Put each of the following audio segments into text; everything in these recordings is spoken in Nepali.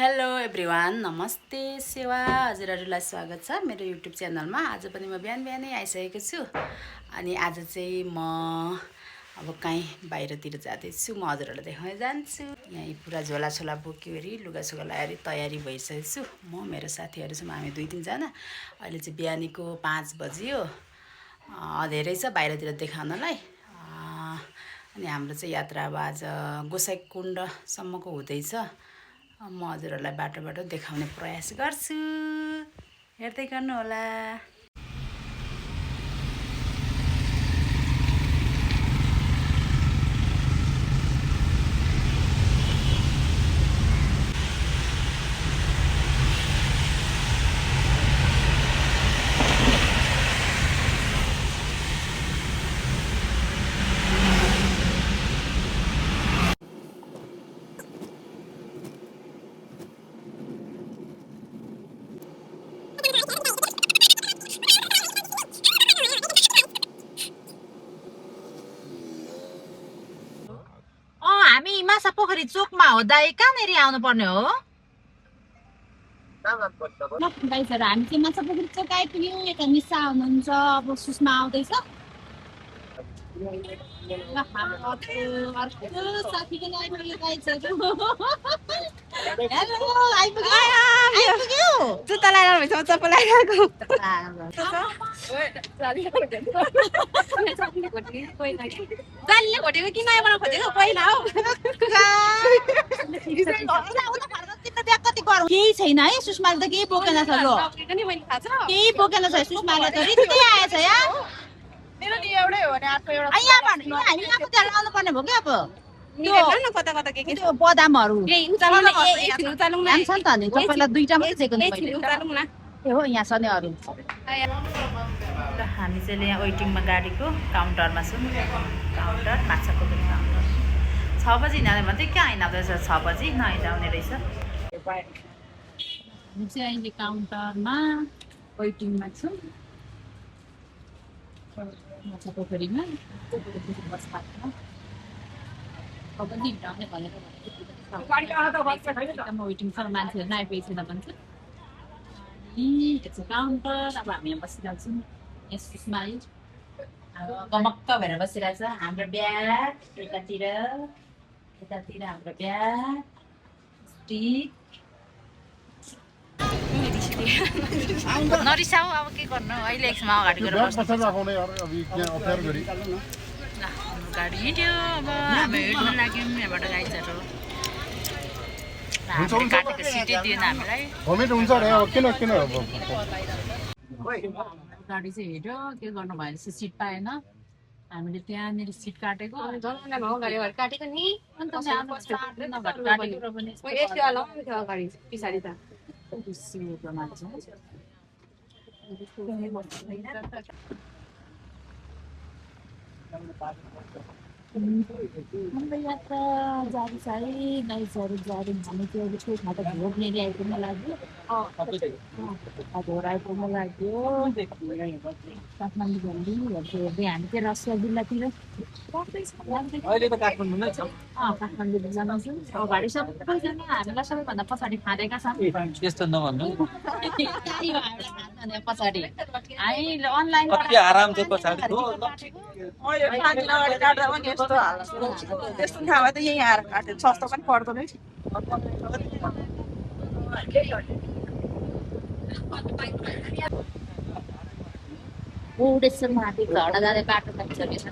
हेलो एभ्रिवान, नमस्ते सेवा हजुरहरूलाई स्वागत छ मेरो युट्युब च्यानलमा। आज पनि म बिहानै आइसकेको छु। अनि आज चाहिँ म अब कहीँ बाहिरतिर जाँदैछु। म हजुरहरूलाई देखाउन जान्छु। यहाँ पुरा झोलाछोला बोक्योरी लुगासुगा लगाएर तयारी भइसकेको छु। म मेरो साथीहरू छौँ, हामी 2-3 जना। अहिले चाहिँ बिहानीको 5 बजियो। धेरै छ बाहिरतिर देखाउनलाई। अनि हाम्रो चाहिँ यात्रा अब आज गोसाइँकुण्डसम्मको हुँदैछ। म हजुरहरूलाई बाटो देखाउने प्रयास गर्छु, हेर्दै गर्नु होला। हामी माछा पोखरी चोकमा हो दाइ, कहाँनिर आउनु पर्ने हो? हामी चाहिँ माछा पोखरी चोक आइपुग्यौँ। यता निशा हुनुहुन्छ, अब सुषमा आउँदैछ। अर्को साथीको आइपुग्यो गाइजहरू। हेलो, आइपुग्यो। जुत्ता लगाएर भन्छ चप्पल लगाएको। जालीले घोटेको कि नयाँ बनाउनु खोजेको पहिला हो। केही छैन है, सुषमाले त केही बोकेन छ। लो केही बोकेन छ सुषमाले त, रित्तै आएछ यहाँ। मेरो नि एउटै हो नि, अर्को एउटा हामी आफू त्यहाँ लाउनु पर्ने भयो क्या। अब कता कता के त्यो बदामहरू उचाल्नु न, छ नि त। अनि तपाईँलाई 2टा मात्रै दिएको नि मैले। उचाल्नु न। ए हो, यहाँ छ नि अरू। हामी चाहिँ यहाँ वेटिङमा गाडीको काउन्टरमा छौँ। काउन्टर माछा पोखरी काउन्टर 6 बजी हिँड्ने भन्थ्यो, क्या हिँड्दैछ 6 बजी नहिँडाउने रहेछ। हामी चाहिँ अहिले काउन्टरमा वेटिङमा छौँ, माछा पोखरीमा। वेटिङ छ, मान्छेहरू नआइपुगेको छैन भन्छ। काउन्टर अब हामी यहाँ बसिरहेको छौँ। यहाँ सुषमा गमक्क भएर बसिरहेको छ। हाम्रो ब्याग यतातिर हाम्रो ब्याग, स्टिक। नरिसाऊ, अब के गर्नु, अहिले एकछिन अगाडि गएर बस्नु। गाडी हिँड्यो, अब हामी हिँड्नु लाग्यौँ यहाँबाट गाइजहरू। हामीले काटेको सिटै दिएन हामीलाई। गाडी चाहिँ हेऱ्यो, के गर्नु भयो, सिट पाएन। हामीले त्यहाँनिर सिट काटेको काटेको नि पछाडि त यात्रा जारी छ है गाइजहरू। जारी हामी त्यो छेउमा त घोर लिएर आइपुग्न लाग्यो। घोर आइपुग्न लाग्यो काठमाडौँ झन्डी हेर्दै हामी चाहिँ रसुवा जिल्लातिर काठमाडौँ जिल्लामा छौँ। अगाडि सबैजना हामीलाई सबैभन्दा पछाडि खाँदैका छन्। त्यस्तो नभन्नु, पछाडि हामी अनलाइन आराम चाहिँ पछाडि त्यस्तो थाहा भए त यहीँ आएर काट्यो, सस्तो पनि पर्दैन है। बौडेश्वर महादेव झर्ना जाने बाटो पाइसकेको छ।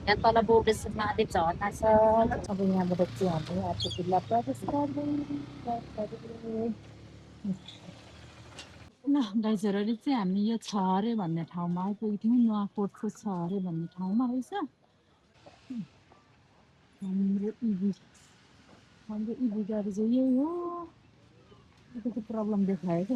यहाँ तल बौडेश्वर महादेव झर्ना छ। अब यहाँबाट चाहिँ हामी अर्को जिल्ला प्रवेश ल गाइजहरू। चाहिँ हामी यो छ अरे भन्ने ठाउँमा आइपुगेको थियौँ। नुवाकोटको छ अरे भन्ने ठाउँमा रहेछ हाम्रो इभी गाडी चाहिँ यही हो। यताको प्रब्लम देखाएको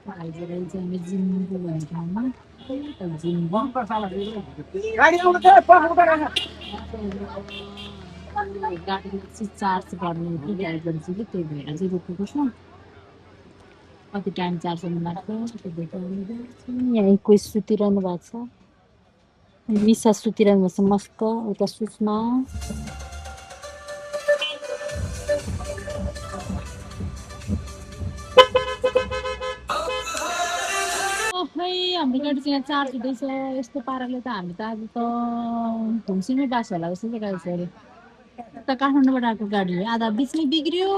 आज रहेछ हामी जिम्बु भन्ने ठाउँमा जिम्बु गाडीमा चाहिँ चार्ज गर्नु ड्राइभर चाहिँ त्यही भएर चाहिँ रोकेको छ कति टाइम चार्ज गर्नु लाग्छ यहाँ कोही सुतिरहनु भएको छ मिसा सुतिरहनु भएको छ मस्त उता सुषमा खै हाम्रो गाडी चाहिँ यहाँ चार्ज हुँदैछ यस्तो पाराले त हामी त आज त घुमसिमै बास होला जस्तो चाहिँ गाडी छ अरे उता काठमाडौँबाट आएको गाडी हो आधा बिचमै बिग्रियो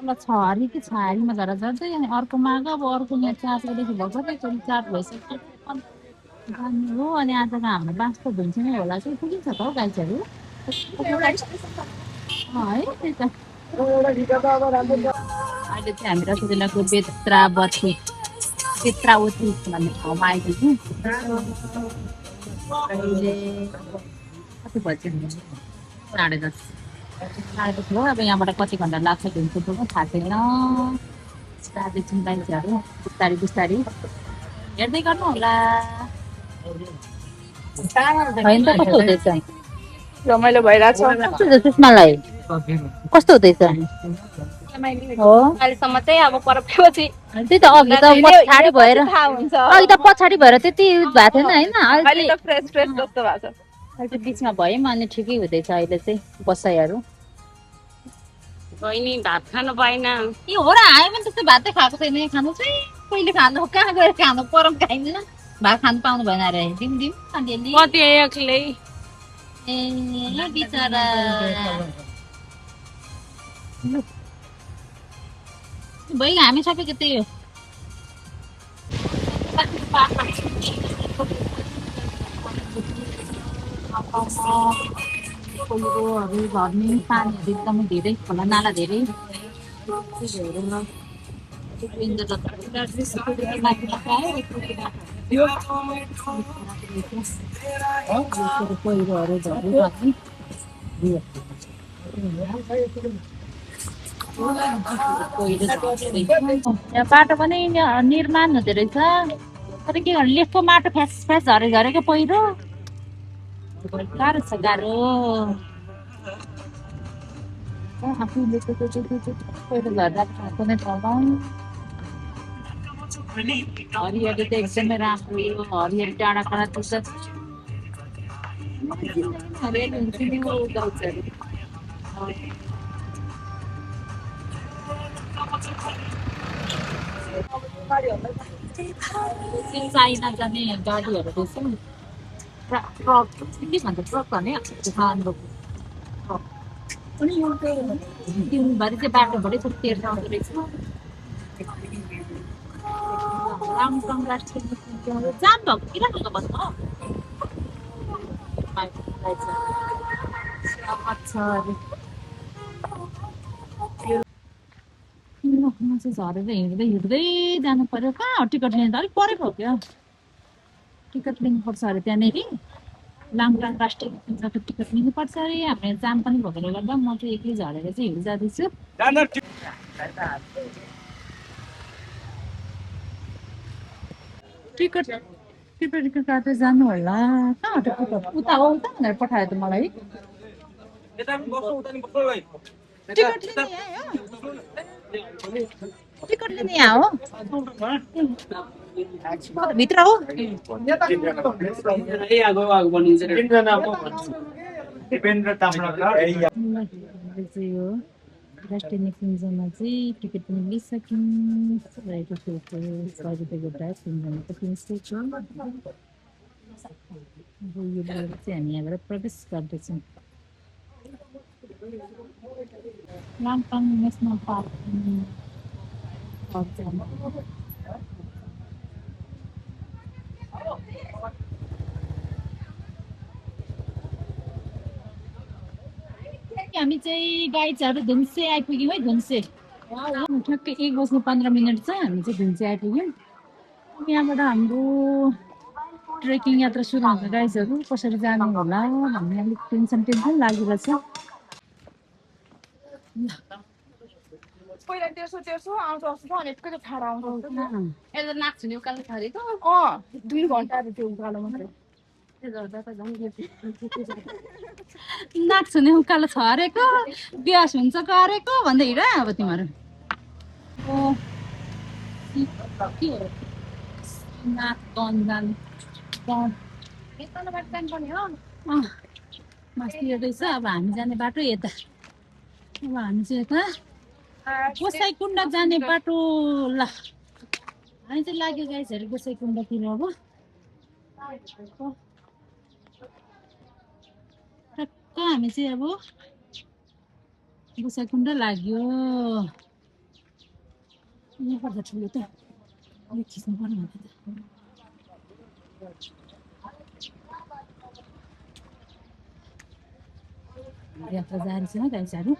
ल छ अरे कि छ अरेमा झरा झर्दै अनि अर्को माग अब अर्को यहाँ चार्ज गरेदेखि भर्खर एकचोटि चार्ज भइसक्यो जाने हो अनि आजको हाम्रो बास त धुन्सिमै होला कि पुगिन्छ त हौ गाइजहरू है त्यही त अहिले चाहिँ हामी रसोजिल्लाको बेत्रावती भन्ने ठाउँमा आइपुग्यौँ अहिले कति बज्यो 10:30 हो अब यहाँबाट कति घन्टा लाग्छ घुम्नु पुग्नु थाहा छैन जाँदैछौँ मान्छेहरू बिस्तारी बिस्तारी हेर्दै गर्नु होला होइन त कस्तो हुँदैछ रमाइलो भइरहेछ सुषमालाई कस्तो हुँदैछ हो अहिलेसम्म चाहिँ अब परपछि त्यही त अघि त पछाडि भएर थाहा हुन्छ अघि त पछाडि भएर त्यति भएको थिएन होइन अहिले त फ्रेस फ्रेस जस्तो भएको छ अहिले चाहिँ बिचमा भयौँ अनि ठिकै हुँदैछ अहिले चाहिँ बसाइहरू बहिनी भात खानु पाएन ए हो र आयो भने त्यस्तो भातै खाएको छैन खानु चाहिँ कहिले खानु कहाँ गएर खानु परम खाइँदैन भात खानु पाउनु भएन अरे दिउँ अलिअलि कति एक्लै ए बिचरा भइ हामी सबैको त्यही हो पहिरोहरू झर्ने पानीहरू एकदमै धेरै खोला नाला धेरै पहिरोहरू झर्ने यहाँ बाटो पनि निर्माण हुँदो रहेछ तर के गर्नु लेखको माटो फ्यास फ्यास झरेको पहिरो गाह्रो छ गाह्रो आफूले पहिरो झर्दा कुनै ठाउँमा हरियाली त एकदमै राम्रो यो हरियाली टाढा टाढा देख्छ हरियाली हुन्छ नि गाउँछहरू चाइना जाने गाडीहरू रहेछ ट्रक के भन्छ ट्रक भने दिनभरि चाहिँ बाटोभरि तेर्न आउँदो रहेछ लामटाङ राष्ट्रिय जाम भएको किन ढुङ्गा बस्नु चाहिँ झरेर हिँड्दै हिँड्दै जानु पर्यो कहाँ हो टिकट लिनु त अलिक परै भयो क्या टिकट लिनुपर्छ अरे त्यहाँनिर लामटाङ राष्ट्रिय निकुञ्जको टिकट लिनुपर्छ अरे हाम्रो यहाँ जाम पनि भएकोले गर्दा म चाहिँ एक्लै झरेर चाहिँ हिँड्दै जाँदैछु टिकट काटेर जानु होला कहाँ हो टिकट उता हो उता भनेर पठायो त मलाई टिकट लिने यहाँ हो भित्र हो राष्ट्रिय निकुञ्जमा चाहिँ टिकट पनि लिइसक्यौँ रहेको थियो 100 रुपियाँ गोटा 3 जनाको 300 छ अब यो भएर चाहिँ हामी यहाँबाट प्रवेश गर्दैछौँ लामटाङ नेसनल पार्क हामी चाहिँ गाइजहरू धुन्से आइपुग्यौँ है धुन्से ठ्याक्कै 1:15 छ हामी चाहिँ धुन्से आइपुग्यौँ यहाँबाट हाम्रो ट्रेकिङ यात्रा सुरु हुन्छ गाइजहरू कसरी जानु होला भन्ने अलिक टेन्सन लागिरहेछ पहिला 150 आउँछ जस्तो छ अनि यतिकै ठाडो आउँछ यता नाच्छु नि उकालो छरेको 2 घन्टाहरू त्यो उकालो मात्रै नाच्छु नि उकालो छरेको बिहास हुन्छ गरेको भन्दै हिँड अब तिमीहरू के हो नाच गन्जान मास्ति रहेछ अब हामी जाने बाटो यता अब हामी चाहिँ यता गोसाइकुण्ड जाने बाटो ल हामी चाहिँ लाग्यो गाइसहरू गोसाइकुण्डतिर अब टक्क हामी चाहिँ अब गोसाइकुण्ड लाग्यो यहाँ पर्छ ठुलो त यो खिच्नु पर्यो भने त यात्रा जारी छ गाइसहरू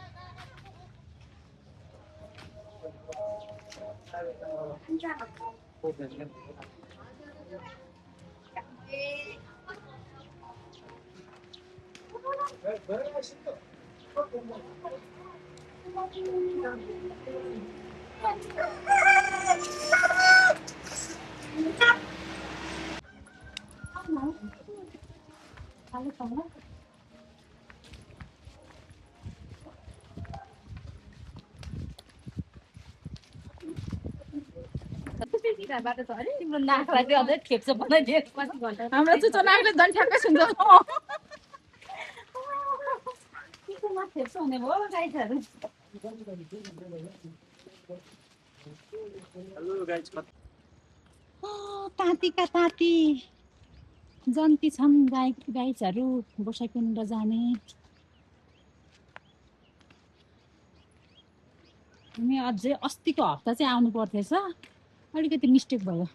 तिम्रो नाकलाई चाहिँ अझै ठेप्छ बनाइदिएको हाम्रो चुचो नाकले झन् ठ्याक्कै सुन्छ ठेप्छ हुने भयो गाइसहरू ताँतीका ताँती जन्ती छन् गाइसहरू गोसाइकुण्ड जाने हामी अझै अस्तिको हप्ता चाहिँ आउनु पर्थेछ अलिकति मिस्टेक भयो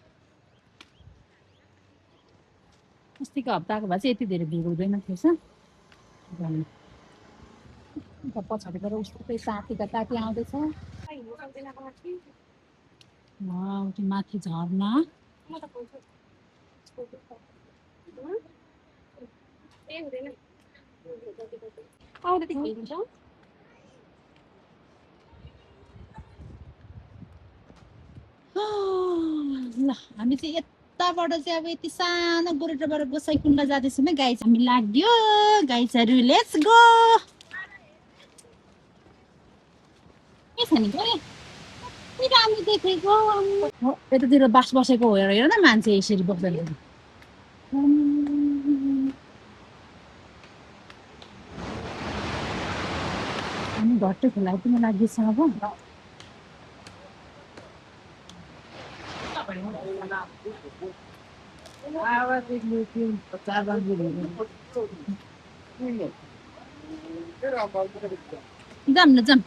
अस्तिको हप्ता आएको भए चाहिँ यति धेरै भिड हुँदैन थिएछ पछाडिबाट उसको ताँतीका ताँती आउँदैछ त्यो माथि झर्ना ल हामी चाहिँ यताबाट चाहिँ अब यति सानो गोरेटोबाट गोसाइकुण्ड जाँदैछौँ है गाई हामी लाग्यो गाइसहरू लेट्स गो के छ नि राम्रो देखेको यतातिर बास बसेको हो हेर न मान्छे यसरी बस्दैन हामी घट्टै खोला पनि लाग्दैछ अब जाम न जाम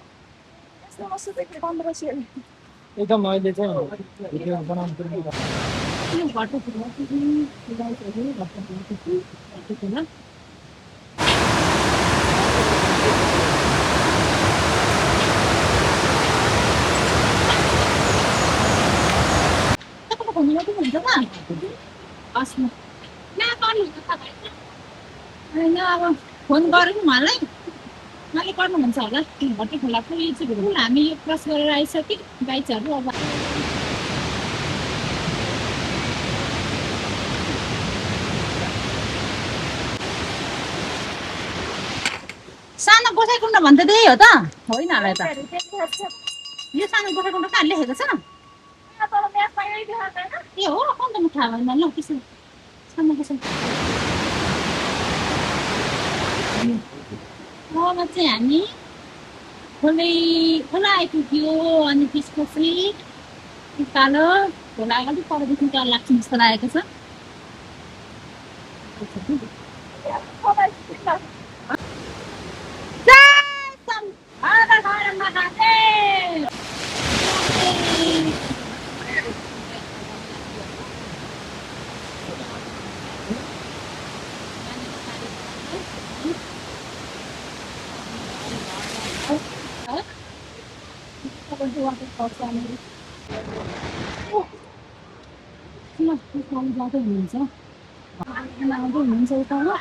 एकदम अहिले चाहिँ भिडियो बनाउनु पर्ने यो घट्टै खोला हुन्छ होइन अब फोन गरेँ उहाँलाई उहाँले गर्नुहुन्छ होला घट्टै खोलाको यो चाहिँ हामी यो क्रस गरेर आइसक्यो गाइजहरू अब सानो गोसाइकुण्ड भन्छ त्यही हो त होइन होला त यो सानो गोसाइकुण्ड कहाँ लेखेको छ ए हो अन्त म थाहा भएन ल त्यसो सानो अब चाहिँ हामी खोला आइपुग्यो अनि त्यसपछि उकालो खोला अलिक परदेखि डर लाग्छ जस्तो लागेको छ जाँदै हुनुहुन्छ उकालो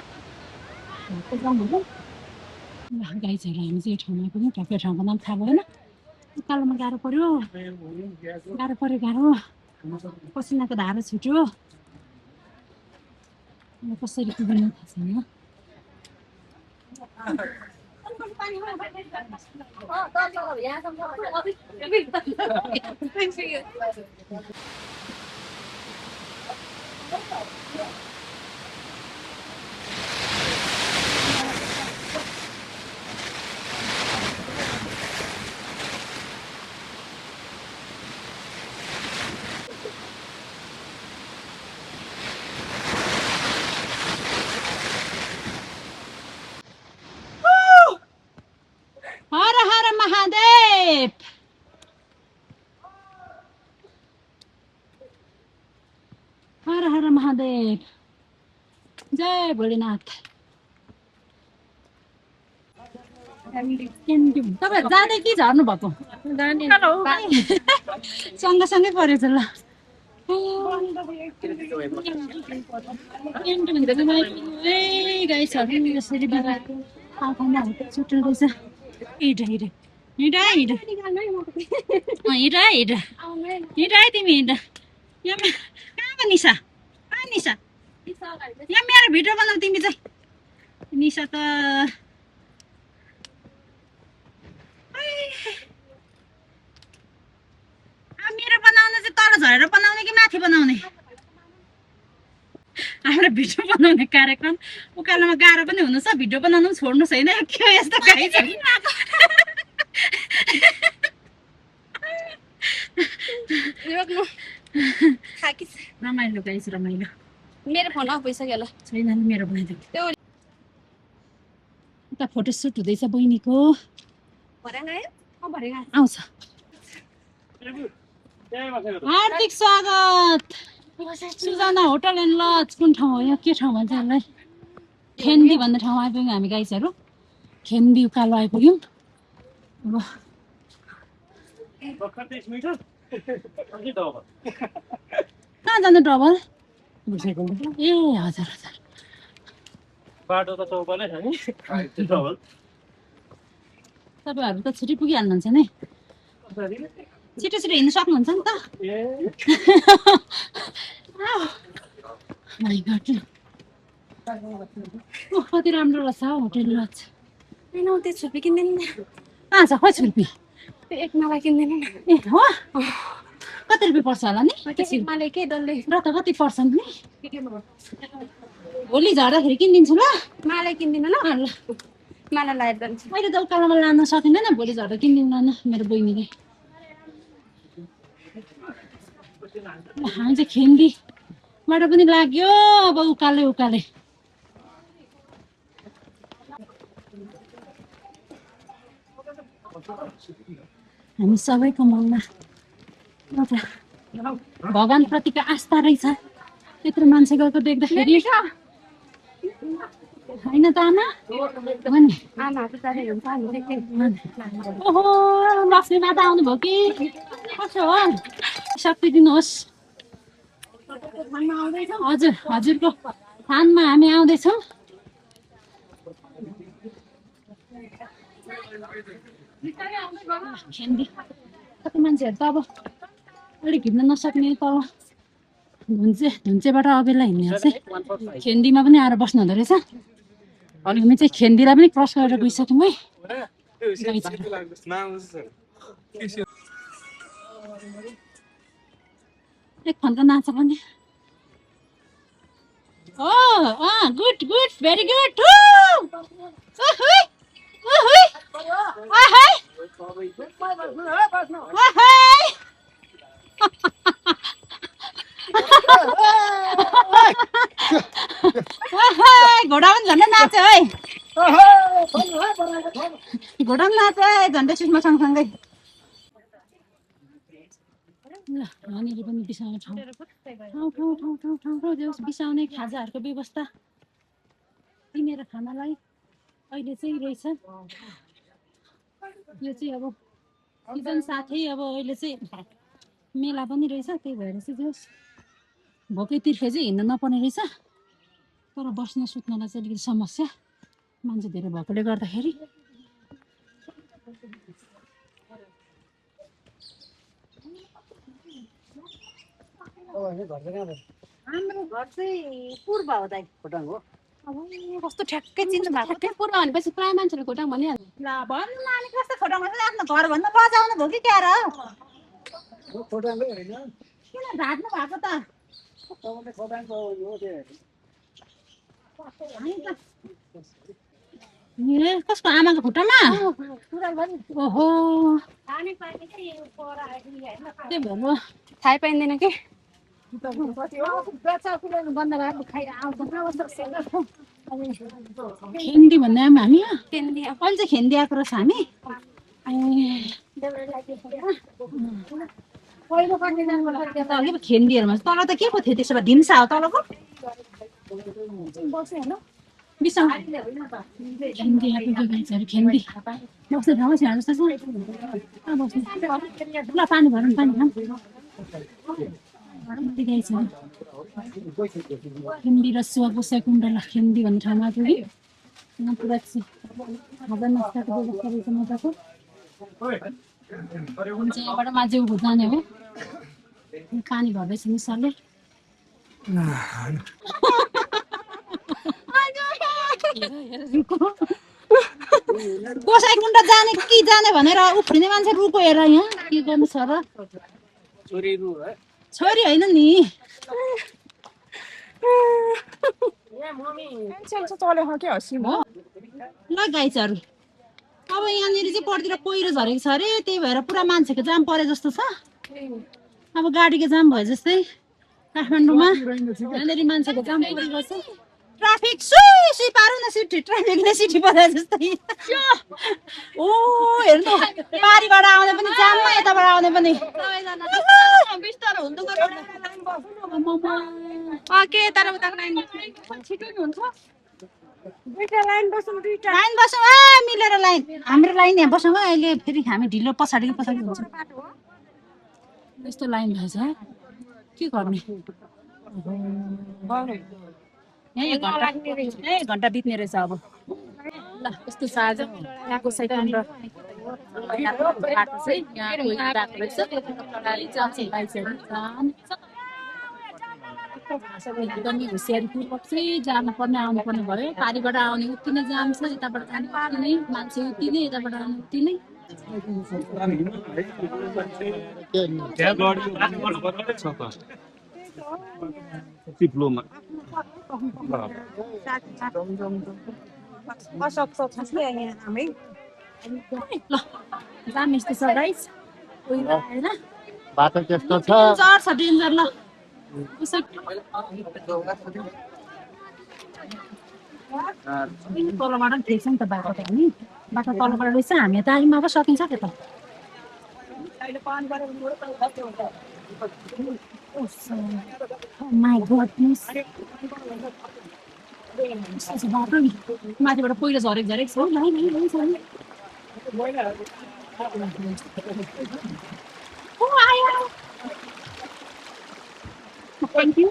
गाई छ हामी चाहिँ यो ठाउँमा पनि टक्कै ठाउँको नाम थाहा भएन उकालोमा गाह्रो पर्यो गाह्रो पसिनाको धारो छुट्यो कसरी पुग्नु थाहा छैन हर हर महादेव हर हर महादेव जय भोलेनाथ तपाईहरु जाँदै कि झर्नु भएको सँगसँगै परेछ ल गाइसहरू यसरी छुट्टिँदैछ हिँड हिँड हिँड हिँड हिँड हिँड हिँड है तिमी हिँड यहाँ कहाँ पो निशा कहाँ निशा यहाँ मेरो भिडियो बनाऊ तिमी चाहिँ निशा त मेरो बनाउन चाहिँ तल झरेर बनाउने कि माथि बनाउने हाम्रो भिडियो बनाउने कार्यक्रम उकालोमा गाह्रो पनि हुनु छ भिडियो बनाउनु पनि छोड्नु छैन के यस्तो गाई छ रमाइलो गाइस रमाइलो मेरो फोनमा पैसा गेला छैन नि मेरो बनाइदिएको उता फोटोसुट हुँदैछ बहिनीको आउँछ हार्दिक स्वागत सुजना होटल एन्ड लज कुन ठाउँ हो यहाँ के ठाउँ भन्छ यसलाई खेन्दी भन्ने ठाउँ आइपुग्यौँ हामी गाइसहरू खेन्दी उकालो आइपुग्यौँ अब कहाँ जानु डबल ए हजुर हजुर बाटो त चौपालै छ नि डबल तपाईँहरू त छिटै पुगिहाल्नुहुन्छ नि छिटो छिटो हिँड्नु सक्नुहुन्छ नि त My God. कति राम्रो रहेछ हौ होटेल लज त्यो छुर्पी किन्दैन कहाँ छ खोइ छुर्पी त्यो एक माला किन्दैन ए हो कति रुपियाँ पर्छ होला नि एक माला के डल्ले र त कति पर्छ नि भोलि झर्दाखेरि किनिदिन्छु ल माला किन्दिन ल माला लाएर जान्छु मैले त उकालोमा लान सकिँदैन भोलि झर्दा किनिदिनु न मेरो बहिनीले हामी चाहिँ खेन्डीबाट पनि लाग्यो अब उकाले उकाले हामी सबैको मनमा एउटा भगवानप्रतिको आस्था रहेछ त्यत्रो मान्छे गएको देख्दाखेरि होइन त आमा ओहो लक्ष्मी माता आउनुभयो कि कसो हो शक्ति दिनुहोस् हजुर हजुरको थानमा हामी आउँदैछौँ खेन्डी कति मान्छेहरू त अब अलिक हिँड्न नसक्ने तल धुन्चेबाट अबेला हिँड्नेहरू चाहिँ खेन्दीमा पनि आएर बस्नु हुँदो रहेछ अनि हामी चाहिँ खेन्दीलाई पनि क्रस गरेर गइसक्यौँ है एक खन्का नाच्छ पनि गुड गुड भेरी गुड घोडा पनि झन्डै नाच्यो है घोडा पनि नाच्यो है झन्डै सुषमा सँगसँगै ल यहाँनिर पनि बिसाउने ठाउँ बिसाउने खाजाहरूको व्यवस्था किनेर खानालाई अहिले चाहिँ रहेछ यो चाहिँ अब सिजन साथै अब अहिले चाहिँ मेला पनि रहेछ त्यही भएर चाहिँ जोस् भोकै तिर्खे चाहिँ हिँड्न नपर्ने रहेछ तर बस्न सुत्नलाई चाहिँ अलिकति समस्या मान्छे धेरै भएकोले गर्दाखेरि हाम्रो घर चाहिँ पूर्व हो दाइ। खोटाङ हो अब कस्तो ठ्याक्कै चिन्नु भएको ठ्याक्कै पूर्व भनेपछि प्रायः मान्छेले खोटाङ भनिहाल्छ। ल भन्नु नानी कस्तो खोटाङ आफ्नो घर भन्दा बजाउनु भयो कि क्या र खोटाङै होइन किन ढाक्नु भएको त तपाईँले खोटाङको हो त्यो ए कसको आमाको खुट्टामा ओहो त्यही भएर थाहै पाइँदैन कि खेन्डी भन्ने आमा हामी यहाँ केन्द्रीय अहिले चाहिँ खेन्डी आएको रहेछ हामी अघि खेन्डीहरूमा तल त के पो थियो त्यसो भए ढिम्सा हो तलको बिसँग खेन्डी आएको मान्छेहरू खेन्डी बस्ने ठाउँमा छ जस्तो छ ल पानी भरौँ पानी खाऊँ खेन्डी र सुवा पुसा कुण्डला खेन्डी भन्ने ठाउँमा पुग्यो यहाँ पुरा हजार नस्ताको व्यवस्था रहेछ मजाको यहाँबाट माझे उँभो जाने हो पानी भर्दैछ नि सरले गोसाई कुण्ड जाने कि जाने भनेर उफ्रिने मान्छे रुको हेर यहाँ के गर्नु छ र छोरी होइन नि ल गाइजहरू अब यहाँनिर चाहिँ परतिर पहिरो झरेको छ अरे त्यही भएर पुरा मान्छेको जाम परे जस्तो छ अब गाडीको जाम भए जस्तै काठमाडौँमा यहाँनिर मान्छेको जाम परेको छ ट्राफिक सुई पारौँ न सिटी ट्राफिकले सिटी परे जस्तै ओ हेर्नु पारीबाट आउने पनि जाममा यताबाट आउने पनि के तर उताको लाइन छिटो नि हुन्छ लाइन बसौँ ए मिलेर लाइन हाम्रो लाइन यहाँ बसौँ अहिले फेरि हामी ढिलो पछाडि हुन्छ यस्तो लाइन भएछ के गर्ने यही एक घन्टा बित्ने रहेछ अब ल यस्तो छ आज यहाँको साइकल र एकदमै होसियारीपूर्वक चाहिँ जानुपर्ने आउनुपर्ने भयो पारीबाट आउने उति नै जाम छ यताबाट जाने उति नै मान्छे उति नै यताबाट आउने उति नै ल जाम यस्तो छ गाइस होइन बाटो त्यस्तो छ डेन्जर छ डेन्जर ल तलबाट पनि ठिक छ नि त बाटो त नि बाटो तलबाट रहेछ हामी त आइमा पो सकिन्छ के त माई गडनेस बाटो नि माथिबाट पहिरो झरेको छ Thank you.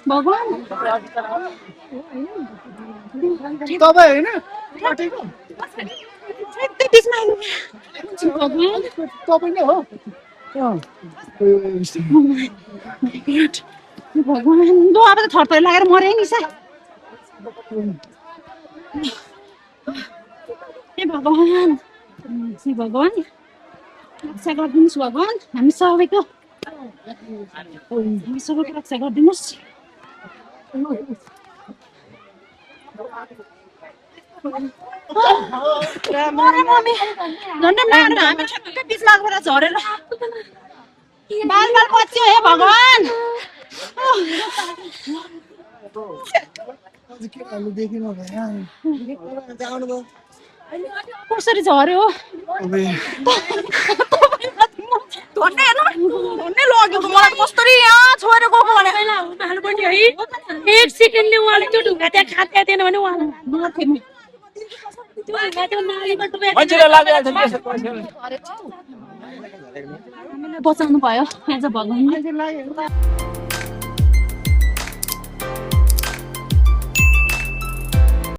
भगवान तपाईँ होइन काटेको भगवान तपाईँ नै हो भगवान दो अब त थरथर लागेर मरे नि सा ए भगवान श्री भगवान रक्षा गरिदिनुहोस् भगवान हामी सबैको रक्षा गरिदिनुहोस् हामी ठ्याक्कै बिचमा झरेर बाल बाल बच्यो हे भगवान कसरी झर्यो धन्ने लग्यो मलाई कसरी यहाँ छ छोएर गएको भने उनीहरू पनि है 1 सेकेन्डले उहाँले त्यो ढुङ्गा त्यहाँ खाँदै थिएन भने उहाँ मर्थे नि त्यो ढुङ्गा त्यो नालीमा डुबेको मान्छेलाई लागिरहेको छ नि यसो बचाउनु भयो आज भगवानले